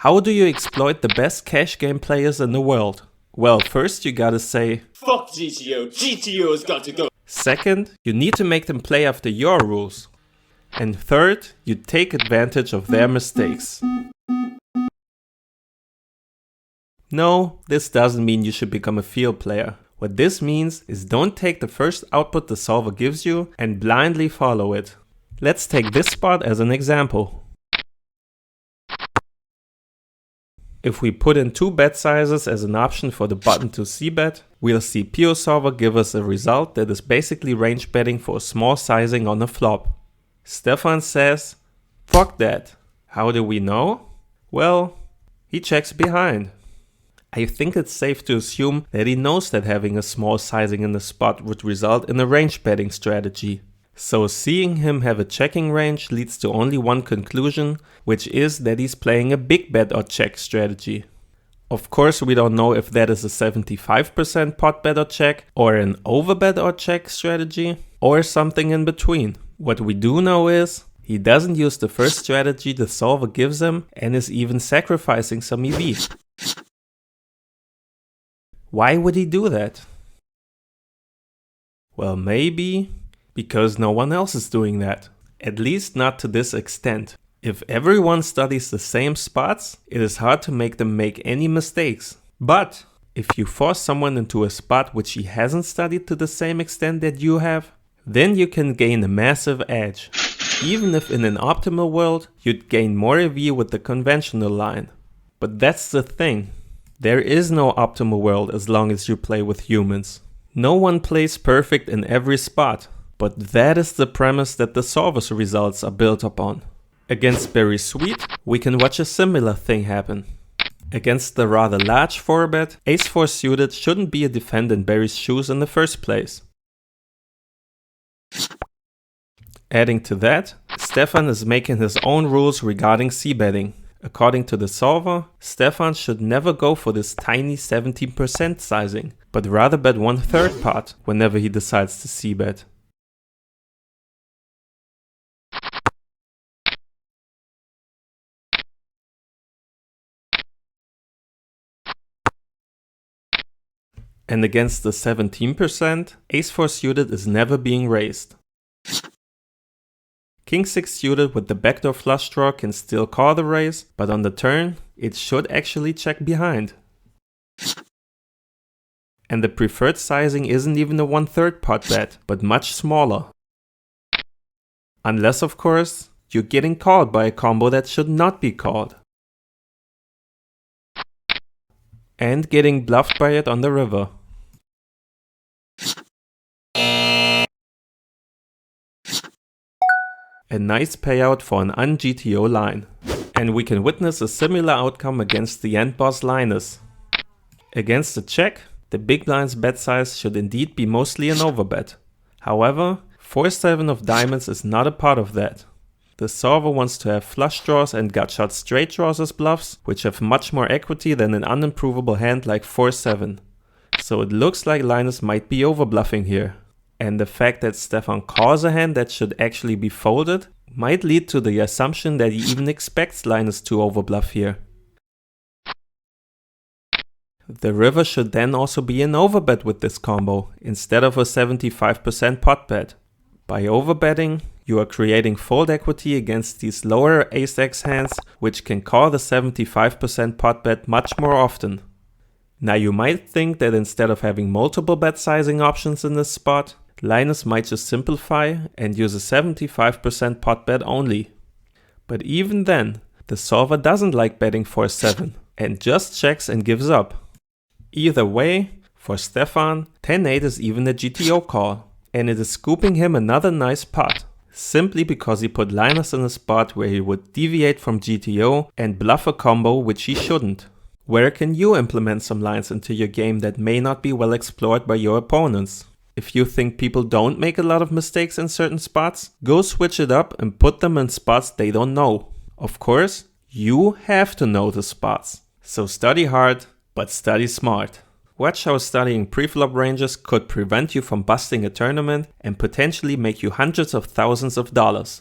How do you exploit the best cash game players in the world? Well, first you gotta say, fuck GTO, GTO's got to go. Second, you need to make them play after your rules. And third, you take advantage of their mistakes. No, this doesn't mean you should become a field player. What this means is don't take the first output the solver gives you and blindly follow it. Let's take this spot as an example. If we put in 2 bet sizes as an option for the button to c-bet, we'll see Piosolver give us a result that is basically range betting for a small sizing on a flop. Stefan says, fuck that. How do we know? Well, he checks behind. I think it's safe to assume that he knows that having a small sizing in the spot would result in a range betting strategy. So seeing him have a checking range leads to only one conclusion, which is that he's playing a big bet or check strategy. Of course, we don't know if that is a 75% pot bet or check, or an overbet or check strategy, or something in between. What we do know is, he doesn't use the first strategy the solver gives him and is even sacrificing some EV. Why would he do that? Well, maybe because no one else is doing that. At least not to this extent. If everyone studies the same spots, it is hard to make them make any mistakes. But if you force someone into a spot which he hasn't studied to the same extent that you have, then you can gain a massive edge. Even if in an optimal world, you'd gain more EV with the conventional line. But that's the thing. There is no optimal world as long as you play with humans. No one plays perfect in every spot. But that is the premise that the solver's results are built upon. Against BERRI SWEET, we can watch a similar thing happen. Against the rather large 4-bet, ace-4 suited shouldn't be a defend in BERRI's shoes in the first place. Adding to that, Stefan is making his own rules regarding c-betting. According to the solver, Stefan should never go for this tiny 17% sizing, but rather bet 1/3 pot whenever he decides to c-bet. And against the 17%, ace-4 suited is never being raised. King-6 suited with the backdoor flush draw can still call the raise, but on the turn, it should actually check behind. And the preferred sizing isn't even a 1/3 pot bet, but much smaller. Unless, of course, you're getting called by a combo that should not be called. And getting bluffed by it on the river. A nice payout for an un-GTO line. And we can witness a similar outcome against the end boss Linus. Against the check, the big blind's bet size should indeed be mostly an overbet. However, 4-7 of diamonds is not a part of that. The solver wants to have flush draws and gutshot straight draws as bluffs, which have much more equity than an unimprovable hand like 4-7. So it looks like Linus might be overbluffing here. And the fact that Stefan calls a hand that should actually be folded might lead to the assumption that he even expects Linus to overbluff here. The river should then also be an overbet with this combo, instead of a 75% pot bet. By overbetting, you are creating fold equity against these lower ace-x hands, which can call the 75% pot bet much more often. Now you might think that instead of having multiple bet sizing options in this spot, Linus might just simplify and use a 75% pot bet only. But even then, the solver doesn't like betting 4-7 and just checks and gives up. Either way, for Stefan, 10-8 is even a GTO call, and it is scooping him another nice pot, simply because he put Linus in a spot where he would deviate from GTO and bluff a combo which he shouldn't. Where can you implement some lines into your game that may not be well explored by your opponents? If you think people don't make a lot of mistakes in certain spots, go switch it up and put them in spots they don't know. Of course, you have to know the spots. So study hard, but study smart. Watch how studying preflop ranges could prevent you from busting a tournament and potentially make you hundreds of thousands of dollars.